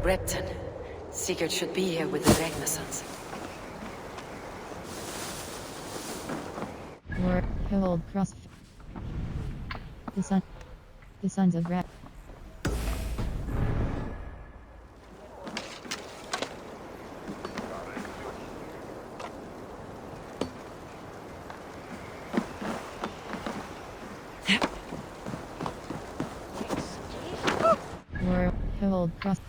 Repton. Sigurd should be here with the Ragnarsons. War, hold, cross. The sons of Rat. War, hold, cross.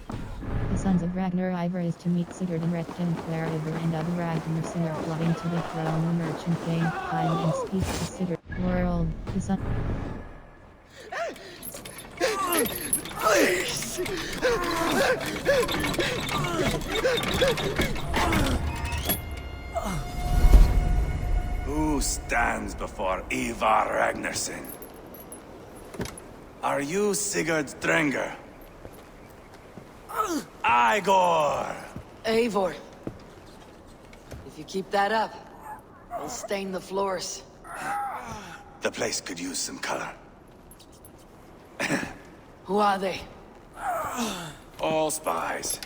The sons of Ragnar Ivar is to meet Sigurd and Repton wherever and other Ragnarsson are plotting to dethrone the merchant king. Find and speak to Sigurd. World, the son. Please! Who stands before Ivar Ragnarsson? Are you Sigurd's Drenger? Igor! Eivor. If you keep that up, we'll stain the floors. The place could use some color. Who are they? All spies.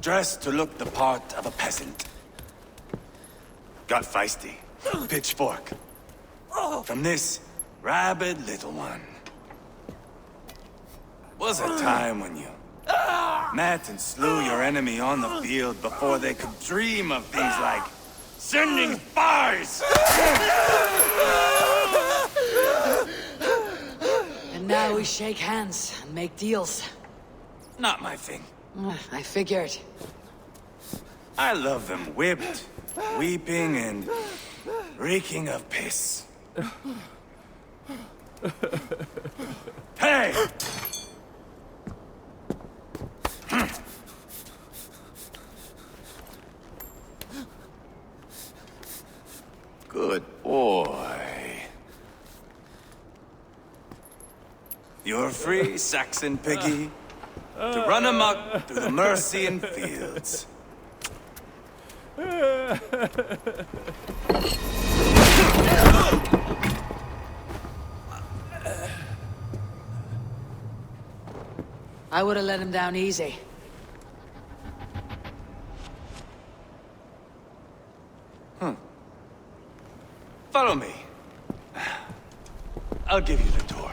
Dressed to look the part of a peasant. Got feisty. Pitchfork. From this rabid little one. Was a time when you met and slew your enemy on the field before they could dream of things like sending spies! And now we shake hands and make deals. Not my thing. I figured. I love them whipped, weeping, and reeking of piss. Hey! Good boy. You're free, Saxon piggy, to run amok through the Mercian fields. I would have let him down easy. Follow me. I'll give you the tour.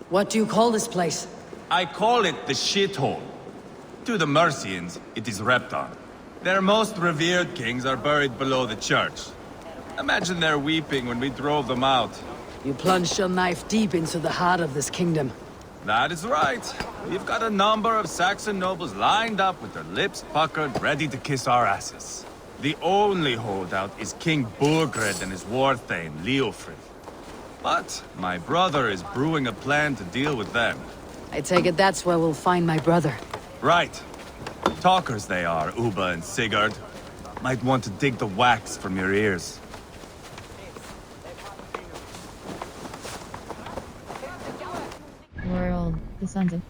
What do you call this place? I call it the shithole. To the Mercians, it is Repton. Their most revered kings are buried below the church. Imagine their weeping when we drove them out. You plunged your knife deep into the heart of this kingdom. That is right. We've got a number of Saxon nobles lined up with their lips puckered, ready to kiss our asses. The only holdout is King Burgred and his war thane, Leofrid. But my brother is brewing a plan to deal with them. I take it that's where we'll find my brother. Right. Talkers they are, Uba and Sigurd. Might want to dig the wax from your ears. World, the sons of.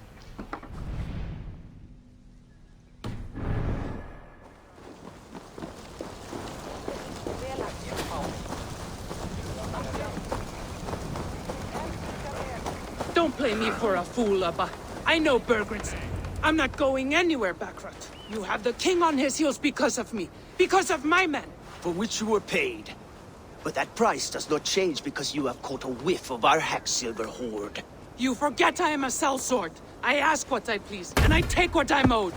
Don't play me for a fool, Abba. I know Bergren's. I'm not going anywhere, Backrot. You have the king on his heels because of me. Because of my men. For which you were paid. But that price does not change because you have caught a whiff of our Hacksilver hoard. You forget I am a sellsword. I ask what I please, and I take what I'm owed.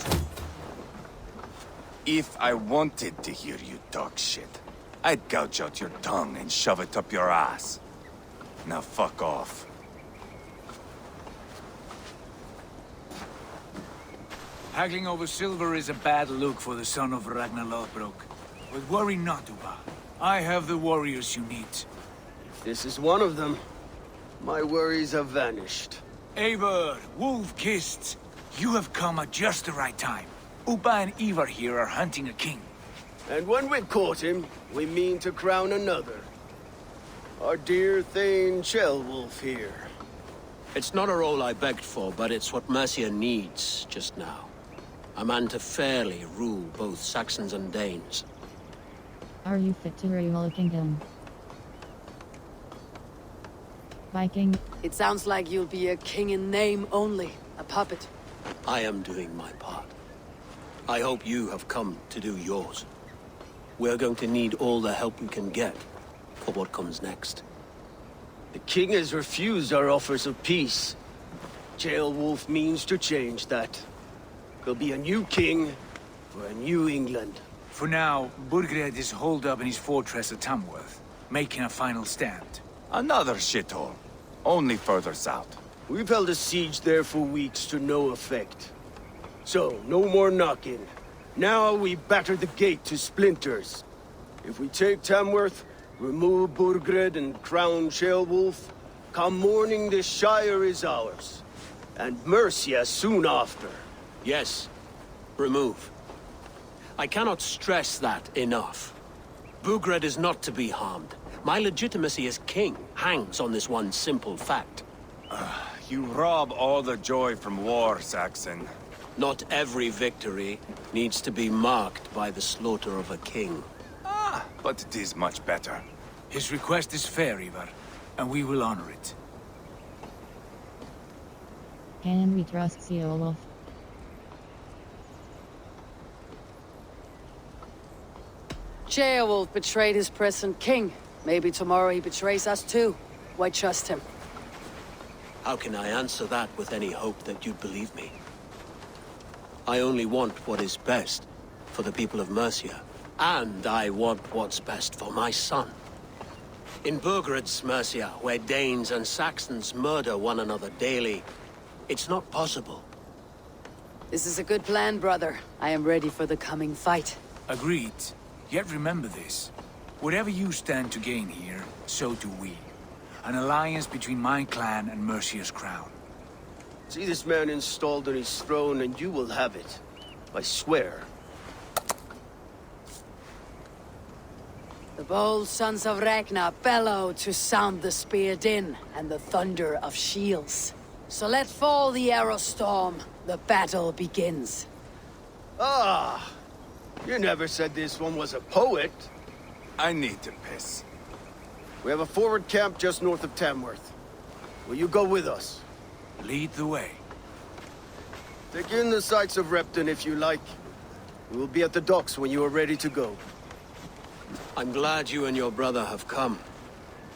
If I wanted to hear you talk shit, I'd gouge out your tongue and shove it up your ass. Now fuck off. Haggling over silver is a bad look for the son of Ragnar Lothbrok. But worry not, Uba. I have the warriors you need. This is one of them. My worries have vanished. Eivor, Wolf-Kissed, you have come at just the right time. Uba and Ivar here are hunting a king. And when we've caught him, we mean to crown another. Our dear Thane Chelwolf here. It's not a role I begged for, but it's what Mercia needs just now. A man to fairly rule both Saxons and Danes. Are you fit to rule a kingdom? Viking. It sounds like you'll be a king in name only, a puppet. I am doing my part. I hope you have come to do yours. We're going to need all the help we can get for what comes next. The king has refused our offers of peace. Ceolwulf means to change that. There'll be a new king for a new England. For now, Burgred is holed up in his fortress at Tamworth, making a final stand. Another shithole. Only further south. We've held a siege there for weeks to no effect. So, no more knocking. Now we batter the gate to splinters. If we take Tamworth, remove Burgred and crown Ceolwulf, come morning the Shire is ours. And Mercia soon after. Yes, remove. I cannot stress that enough. Burgred is not to be harmed. My legitimacy as king hangs on this one simple fact. You rob all the joy from war, Saxon. Not every victory needs to be marked by the slaughter of a king. But it is much better. His request is fair, Ivar, and we will honor it. Can we trust Ceolwulf? Ceolwulf betrayed his present king. Maybe tomorrow he betrays us too. Why trust him? How can I answer that with any hope that you'd believe me? I only want what is best for the people of Mercia. And I want what's best for my son. In Burgred's Mercia, where Danes and Saxons murder one another daily, it's not possible. This is a good plan, brother. I am ready for the coming fight. Agreed. Yet remember this. Whatever you stand to gain here, so do we. An alliance between my clan and Mercia's crown. See this man installed on his throne and you will have it. I swear. The bold sons of Ragnar bellow to sound the spear din and the thunder of shields. So let fall the arrow storm. The battle begins. Ah! You never said this one was a poet. I need to piss. We have a forward camp just north of Tamworth. Will you go with us? Lead the way. Take in the sights of Repton if you like. We will be at the docks when you are ready to go. I'm glad you and your brother have come,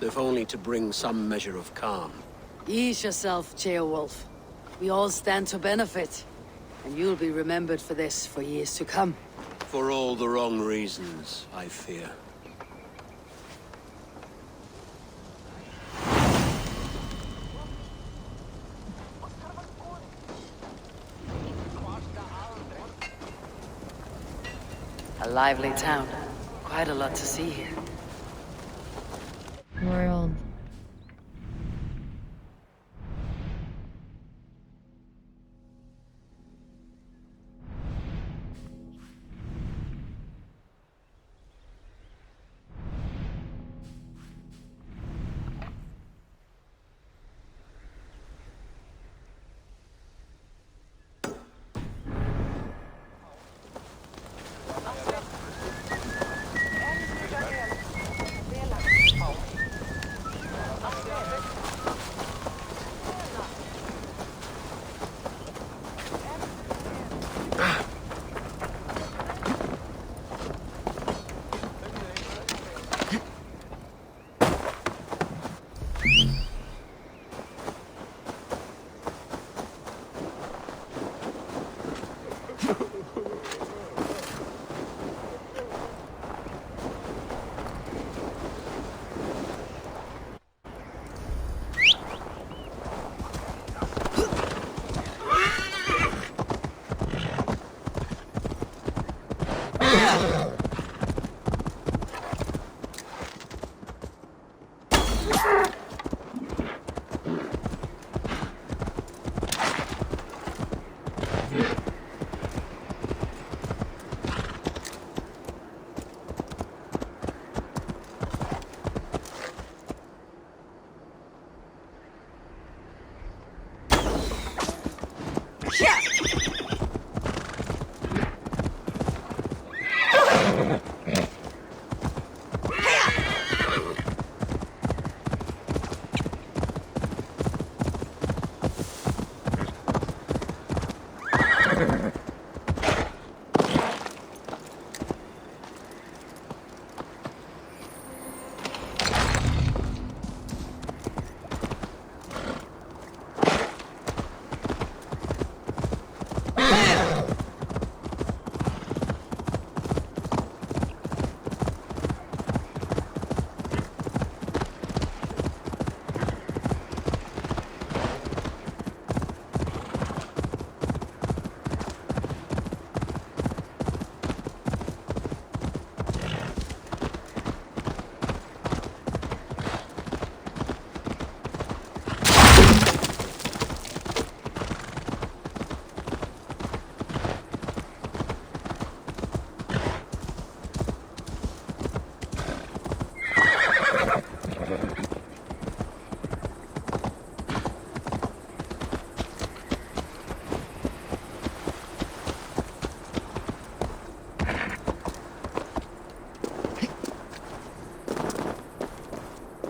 if only to bring some measure of calm. Ease yourself, Ceolwulf. We all stand to benefit. And you'll be remembered for this for years to come. For all the wrong reasons, I fear. A lively town. Quite a lot to see here. World.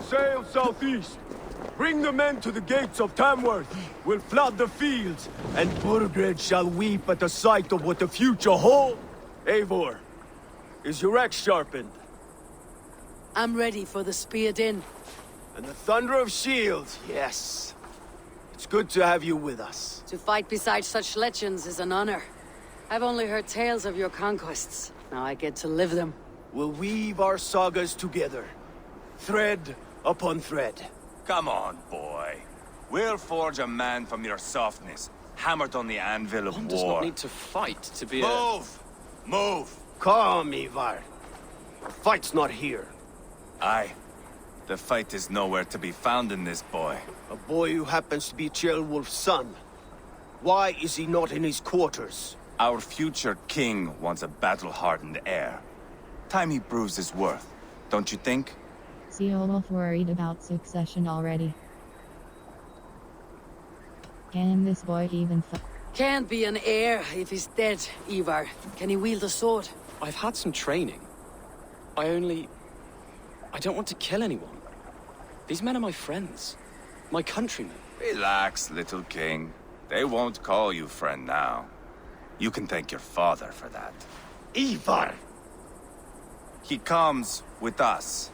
sail southeast. Bring the men to the gates of Tamworth. We'll flood the fields, and Burgred shall weep at the sight of what the future holds. Eivor, is your axe sharpened? I'm ready for the speared in. And the thunder of shields, yes. It's good to have you with us. To fight beside such legends is an honor. I've only heard tales of your conquests. Now I get to live them. We'll weave our sagas together, thread upon thread. Come on, boy. We'll forge a man from your softness, hammered on the anvil of One war. does not need to fight to be Move! Move! Calm, Ivar. The fight's not here. Aye. The fight is nowhere to be found in this boy. A boy who happens to be Ceolwulf's son. Why is he not in his quarters? Our future king wants a battle-hardened heir. Time he proves his worth, don't you think? Ceolwulf worried about succession already. Can this boy even Can't be an heir if he's dead, Ivar. Can he wield a sword? I've had some training. I don't want to kill anyone. These men are my friends. My countrymen. Relax, little king. They won't call you friend now. You can thank your father for that. Ivar! He comes with us.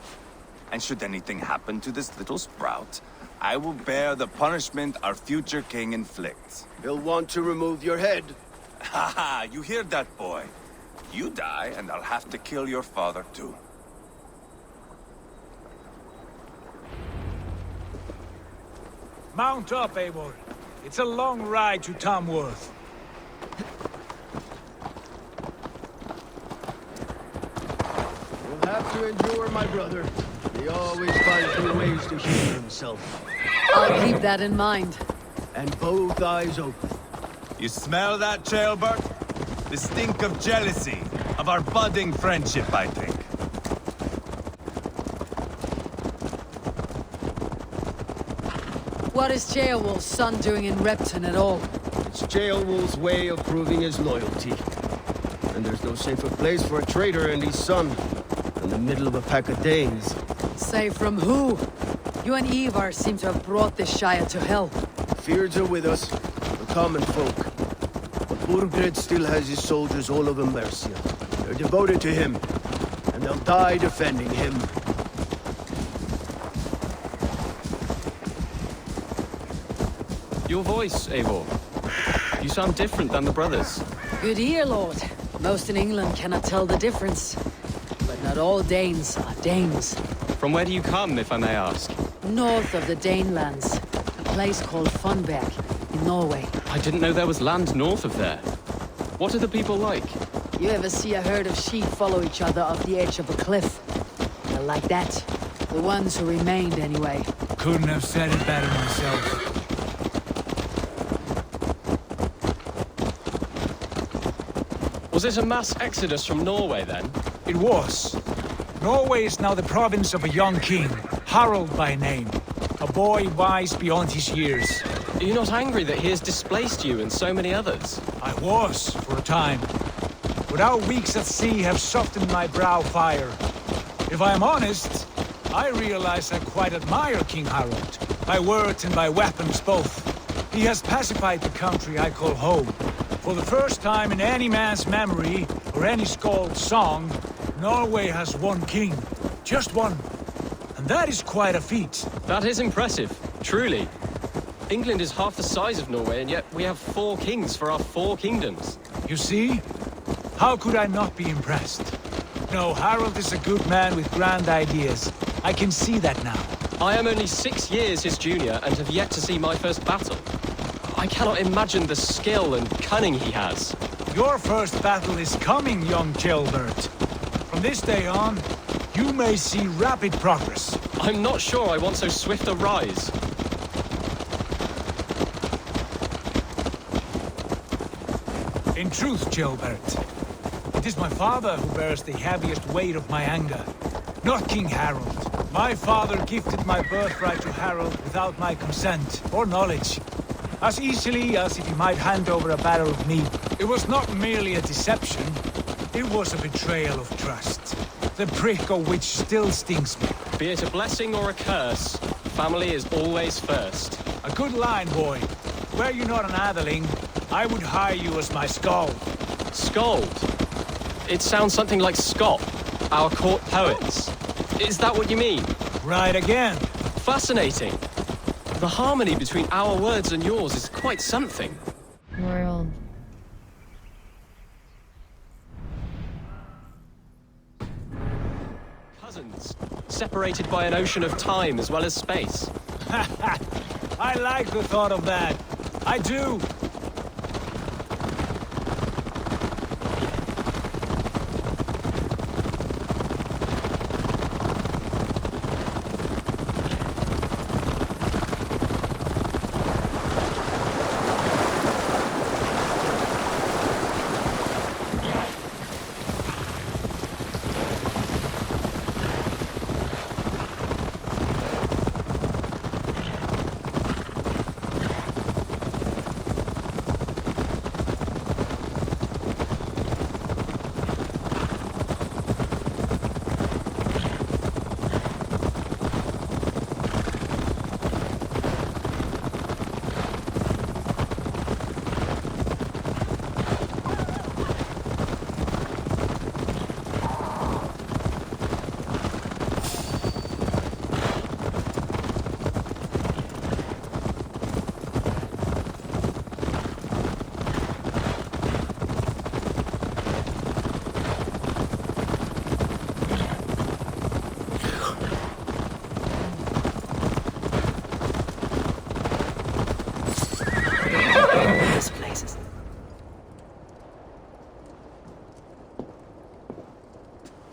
And should anything happen to this little sprout, I will bear the punishment our future king inflicts. He'll want to remove your head. Haha, you hear that, boy? You die, and I'll have to kill your father, too. Mount up, Eivor. It's a long ride to Tamworth. You'll have to endure, my brother. He always finds new ways to heal himself. I'll keep that in mind. And both eyes open. You smell that, Ceolbert? The stink of jealousy, of our budding friendship, I think. What is Ceolwulf's son doing in Repton at all? It's Ceolwulf's way of proving his loyalty. And there's no safer place for a traitor and his son in the middle of a pack of Danes. Safe from who? You and Ivar seem to have brought this Shire to hell. Fears are with us, the common folk. But Burgred still has his soldiers all over Mercia. They're devoted to him, and they'll die defending him. Your voice, Eivor. You sound different than the brothers. Good ear, Lord. Most in England cannot tell the difference. But not all Danes are Danes. From where do you come, if I may ask? North of the Danelands, a place called Funberg, in Norway. I didn't know there was land north of there. What are the people like? You ever see a herd of sheep follow each other off the edge of a cliff? They're like that. The ones who remained, anyway. Couldn't have said it better myself. Was it a mass exodus from Norway, then? It was. Norway is now the province of a young king, Harald by name. A boy wise beyond his years. Are you not angry that he has displaced you and so many others? I was, for a time. But our weeks at sea have softened my brow fire. If I am honest, I realize I quite admire King Harald. By words and by weapons both. He has pacified the country I call home. For the first time in any man's memory, or any skald's song, Norway has one king. Just one. And that is quite a feat. That is impressive, truly. England is half the size of Norway, and yet we have 4 kings for our 4 kingdoms. You see? How could I not be impressed? No, Harald is a good man with grand ideas. I can see that now. I am only 6 years his junior and have yet to see my first battle. I cannot imagine the skill and cunning he has. Your first battle is coming, young Ceolbert. From this day on, you may see rapid progress. I'm not sure I want so swift a rise. In truth, Ceolbert, it is my father who bears the heaviest weight of my anger, not King Harald. My father gifted my birthright to Harald without my consent or knowledge, as easily as if he might hand over a barrel of meat. It was not merely a deception, it was a betrayal of trust, the prick of which still stings me. Be it a blessing or a curse, family is always first. A good line, boy. Were you not an atheling, I would hire you as my skald. Skald? It sounds something like Scott, our court poets. Is that what you mean? Right again. Fascinating. The harmony between our words and yours is quite something. World. Cousins, separated by an ocean of time as well as space. I like the thought of that. I do.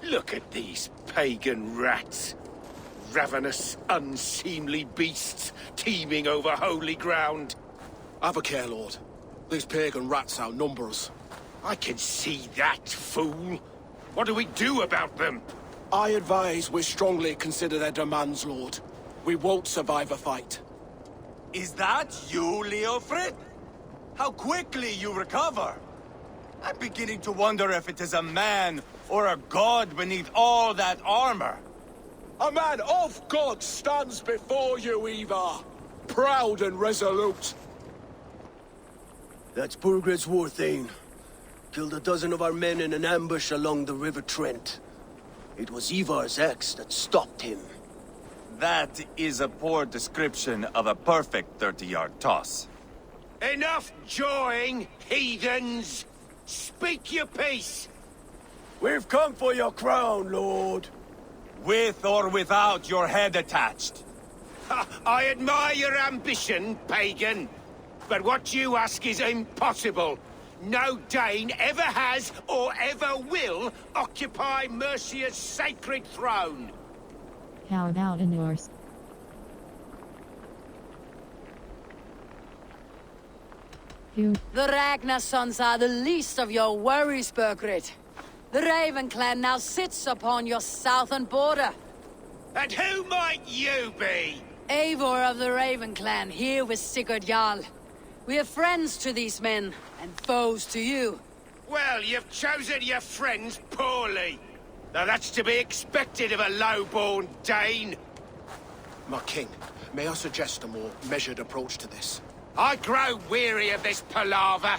Look at these pagan rats. Ravenous, unseemly beasts teeming over holy ground. Have a care, Lord. These pagan rats outnumber us. I can see that, fool. What do we do about them? I advise we strongly consider their demands, Lord. We won't survive a fight. Is that you, Leofrid? How quickly you recover! I'm beginning to wonder if it is a man or a god beneath all that armor. A man of God stands before you, Ivar. Proud and resolute. That's Burgred's Warthane. Killed a dozen of our men in an ambush along the River Trent. It was Ivar's axe that stopped him. That is a poor description of a perfect 30-yard toss. Enough jawing, heathens! Speak your piece! We've come for your crown, Lord. With or without your head attached. Ha, I admire your ambition, pagan. But what you ask is impossible. No Dane ever has or ever will occupy Mercia's sacred throne. How about a Norse? Who? The Ragnar sons are the least of your worries, Burgred. The Raven clan now sits upon your southern border. And who might you be? Eivor of the Raven clan, here with Sigurd Jarl. We are friends to these men, and foes to you. Well, you've chosen your friends poorly. Now that's to be expected of a low-born Dane. My king, may I suggest a more measured approach to this? I grow weary of this palaver.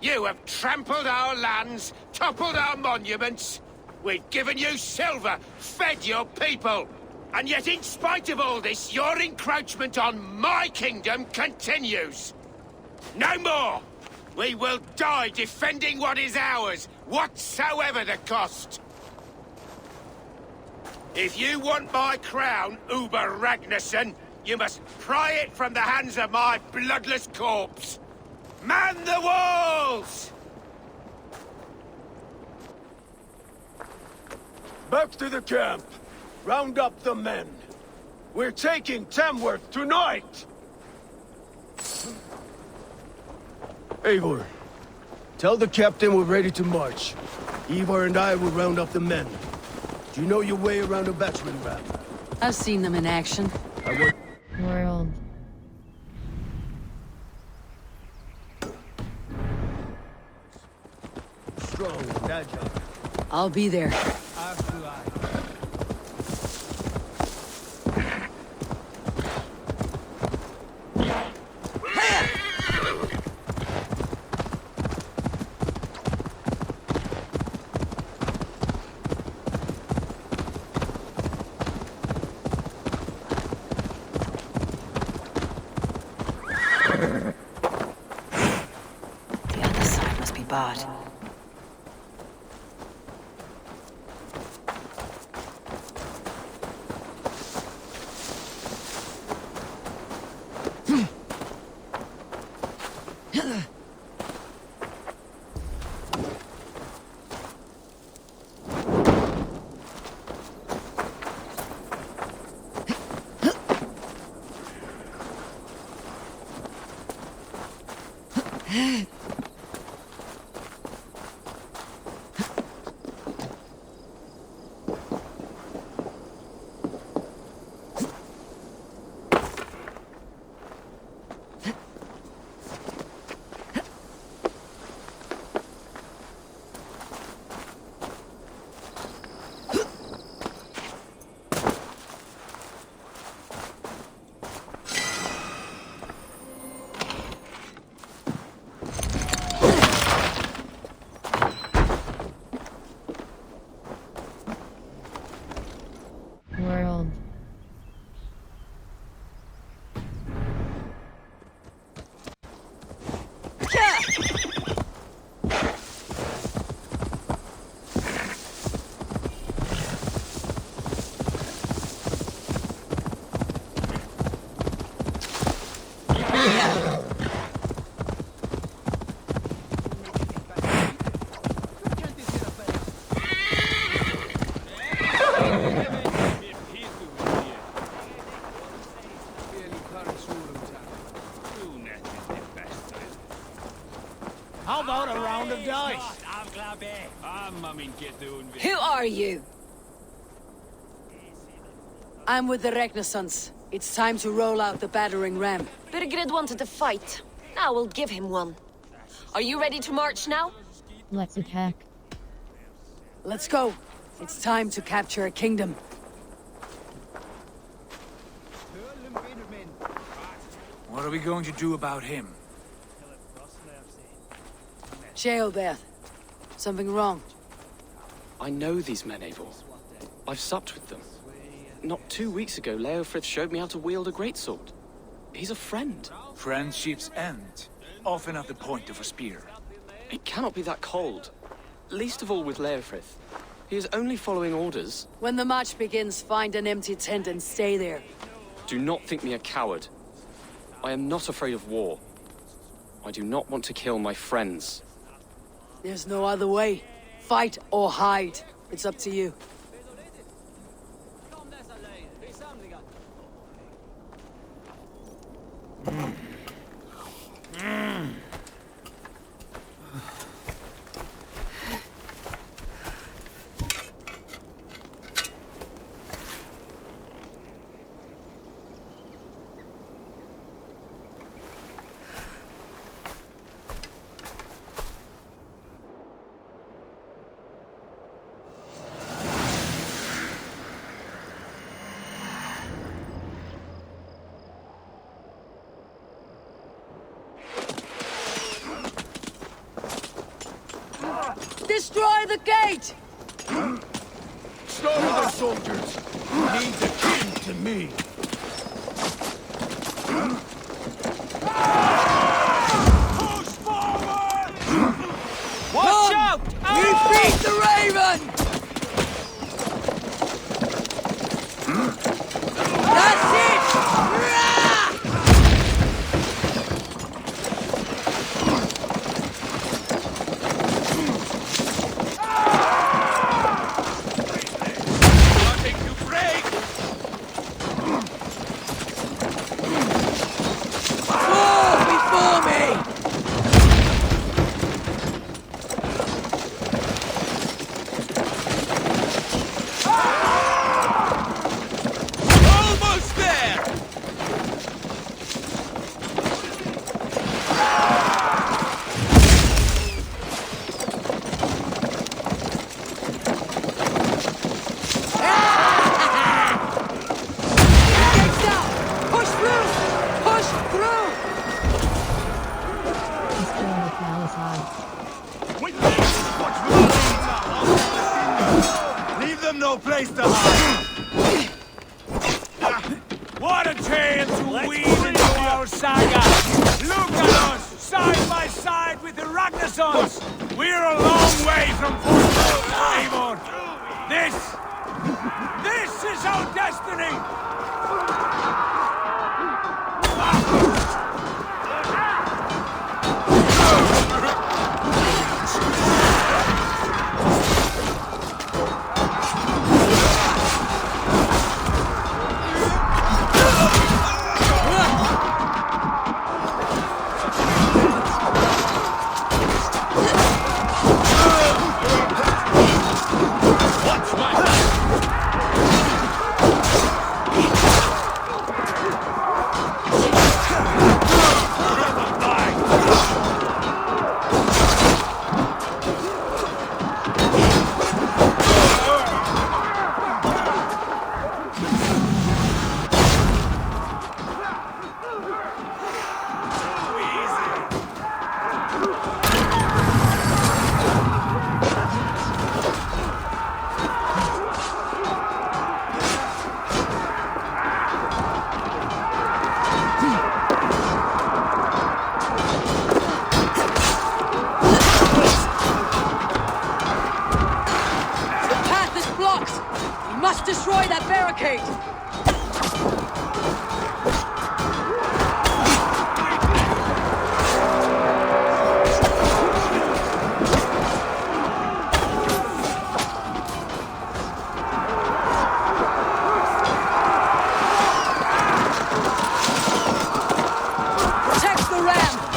You have trampled our lands, toppled our monuments. We've given you silver, fed your people. And yet in spite of all this, your encroachment on my kingdom continues. No more! We will die defending what is ours, whatsoever the cost. If you want my crown, Uber Ragnarsson, you must pry it from the hands of my bloodless corpse. Man the walls! Back to the camp. Round up the men. We're taking Tamworth tonight! Eivor, tell the captain we're ready to march. Ivar and I will round up the men. Do you know your way around a battering ram? I've seen them in action. World. Strong and agile. I'll be there. As do I. The other side must be barred. World. How about a round of dice? Who are you? I'm with the Renaissance. It's time to roll out the battering ram. Birgrid wanted to fight. Now we'll give him one. Are you ready to march now? Let's attack. Let's go. It's time to capture a kingdom. What are we going to do about him? Sheobeth. Something wrong. I know these men, Eivor. I've supped with them. Not 2 weeks ago, Leofrith showed me how to wield a greatsword. He's a friend. Friendships end, often at the point of a spear. It cannot be that cold. Least of all with Leofrith. He is only following orders. When the march begins, find an empty tent and stay there. Do not think me a coward. I am not afraid of war. I do not want to kill my friends. There's no other way. Fight or hide. It's up to you. Destroy the gate! Slaughter the soldiers! Need the king to me! Push forward! Watch out! We beat the Raven! That's it! Rah! Nothing to break! Fall before me! Almost there! Gates down! Push through! Push through! Destroy the palisade. Leave them no place to hide! What a chance to weave into our saga! with the Ragnarsons! We're a long way from Fort Eivor! This is our destiny! Destroy that barricade! Protect the ram!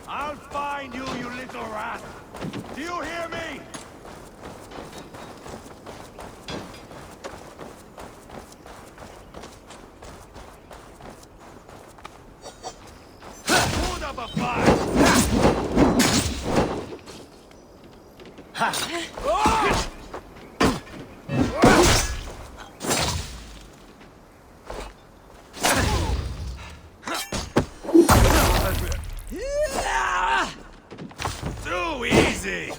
I'll find you, you little rat! Do you hear me? Hold up a fight! Too easy!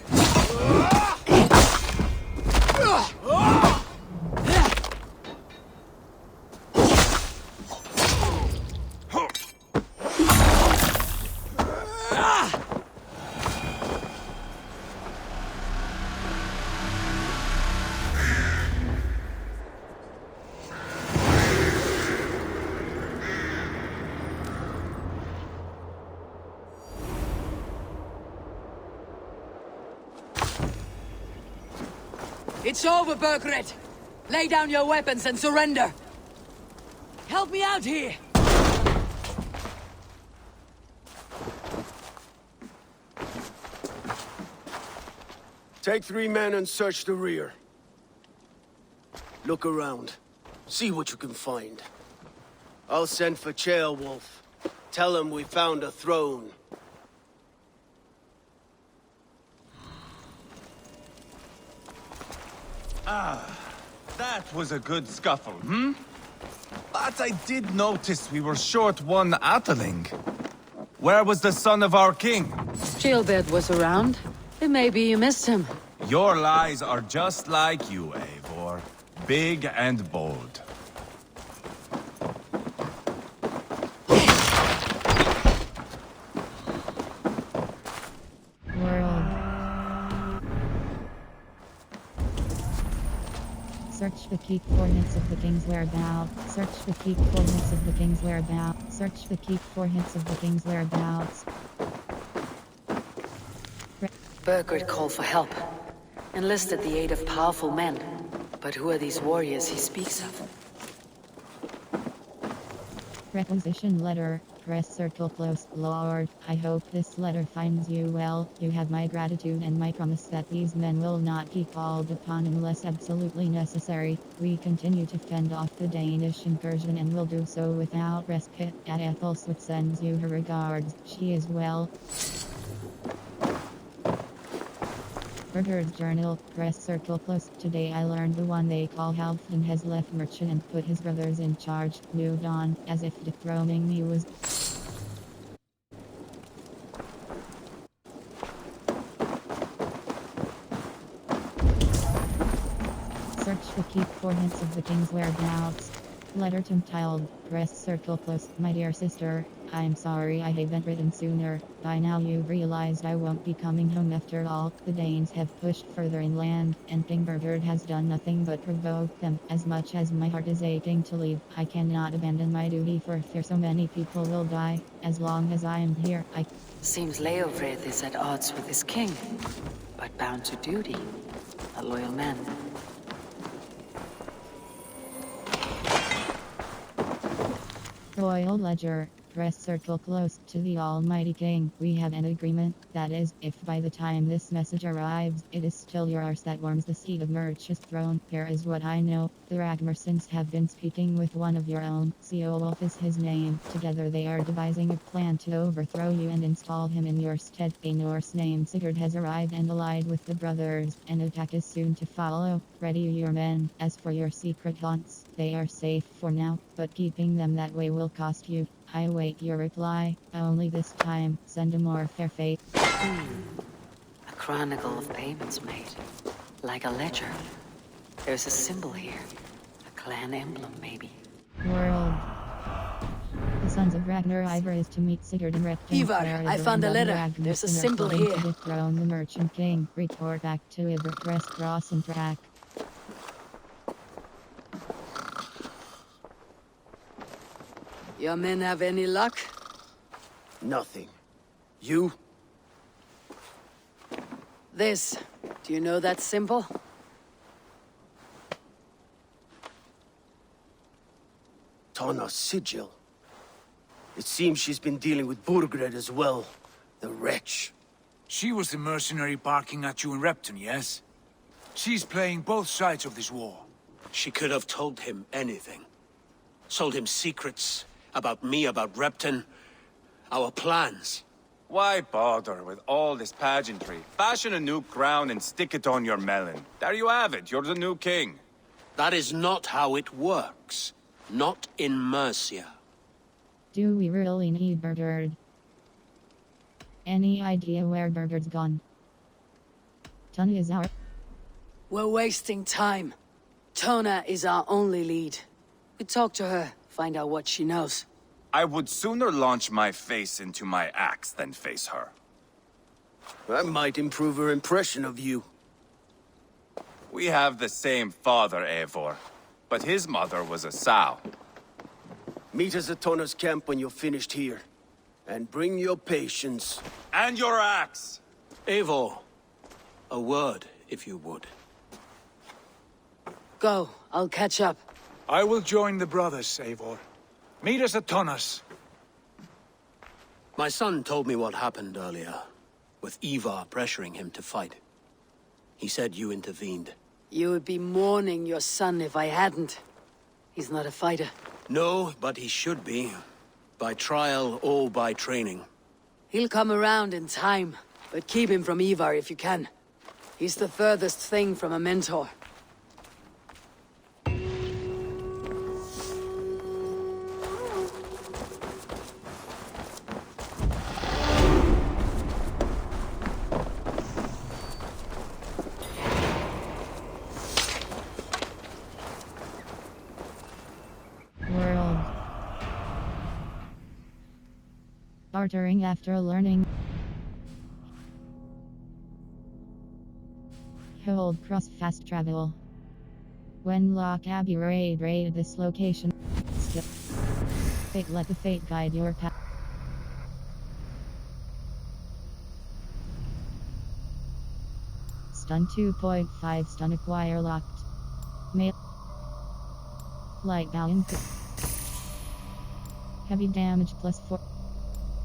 It's over, Burgred! Lay down your weapons and surrender! Help me out here! Take 3 men and search the rear. Look around. See what you can find. I'll send for Chaelwolf. Tell him we found a throne. That was a good scuffle, hmm? But I did notice we were short one Atheling. Where was the son of our king? Gilbert was around. Maybe you missed him. Your lies are just like you, Eivor. Big and bold. World. Search the keep coordinates of the king's whereabouts. Search the keep coordinates of the king's whereabouts. Search the keep coordinates of the king's whereabouts. Burgred called for help. Enlisted the aid of powerful men. But who are these warriors he speaks of? Requisition letter. Press circle close. Lord, I hope this letter finds you well. You have my gratitude and my promise that these men will not be called upon unless absolutely necessary. We continue to fend off the Danish incursion and will do so without respite. And Ethelsuit sends you her regards. She is well. Burgred's journal. Press circle close. Today I learned the one they call Halfdan has left Merchant and put his brothers in charge. New dawn, as if dethroning me was... Search the keep coordinates of the king's whereabouts. Letter to Tiled. Press circle close. My dear sister, I'm sorry I haven't written sooner. By now you've realized I won't be coming home after all. The Danes have pushed further inland, and King Burgred has done nothing but provoke them. As much as my heart is aching to leave, I cannot abandon my duty for fear so many people will die. As long as I am here, Seems Leofrith is at odds with his king, but bound to duty. A loyal man. Royal Ledger. Press circle close to the Almighty King. We have an agreement, that is, if by the time this message arrives, it is still yours that warms the seat of Merch's throne. Here is what I know. The Ragnarsons have been speaking with one of your own. Ceolwulf is his name. Together they are devising a plan to overthrow you and install him in your stead. A Norse named Sigurd has arrived and allied with the brothers. An attack is soon to follow. Ready your men. As for your secret haunts, they are safe for now, but keeping them that way will cost you. I await your reply. Only this time, send a more fair fate. A chronicle of payments made. Like a ledger. There's a symbol here. A clan emblem, maybe. World. The sons of Ragnar Ivar is to meet Sigurd and Repton. Ivar, I found a letter. There's a symbol here. To dethrone the Merchant King. Report back to Ivar. Press cross and track. Your men have any luck? Nothing. You? This. Do you know that symbol? Tana's sigil. It seems she's been dealing with Burgred as well. The wretch. She was the mercenary barking at you in Repton, yes? She's playing both sides of this war. She could have told him anything. Sold him secrets about me, about Repton, our plans. Why bother with all this pageantry? Fashion a new crown and stick it on your melon. There you have it, you're the new king. That is not how it works. Not in Mercia. Do we really need Burgard? Any idea where Burgard's gone? Tuna is our... We're wasting time. Tona is our only lead. We talk to her, find out what she knows. I would sooner launch my face into my axe than face her. That might improve her impression of you. We have the same father, Eivor, but his mother was a sow. Meet us at Tona's camp when you're finished here. And bring your patience. And your axe! Eivor, a word, if you would. Go, I'll catch up. I will join the brothers, Eivor. Meet us at Tonnas. My son told me what happened earlier, with Ivar pressuring him to fight. He said you intervened. You would be mourning your son if I hadn't. He's not a fighter. No, but he should be. By trial or by training. He'll come around in time, but keep him from Ivar if you can. He's the furthest thing from a mentor. World. Bartering after learning. Hold cross fast travel. When Lock Abbey raid this location. Fate, let the fate guide your path. Stun 2.5 stun acquire locked. Mail. Light bow input. Heavy damage plus 4.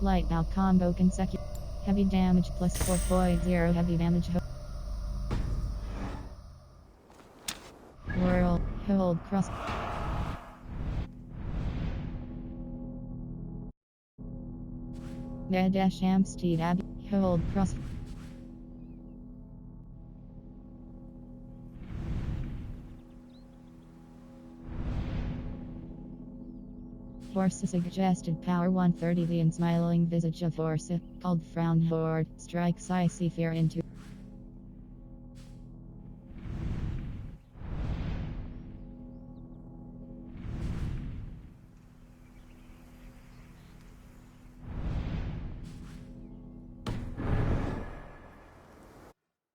Light bow combo consecutive. Heavy damage plus 4.0 heavy damage. World. Hold cross. Dash Amstead Abbey. Hold cross. Force suggested power 130 the unsmiling visage of Force, called Frown Horde, strikes icy fear into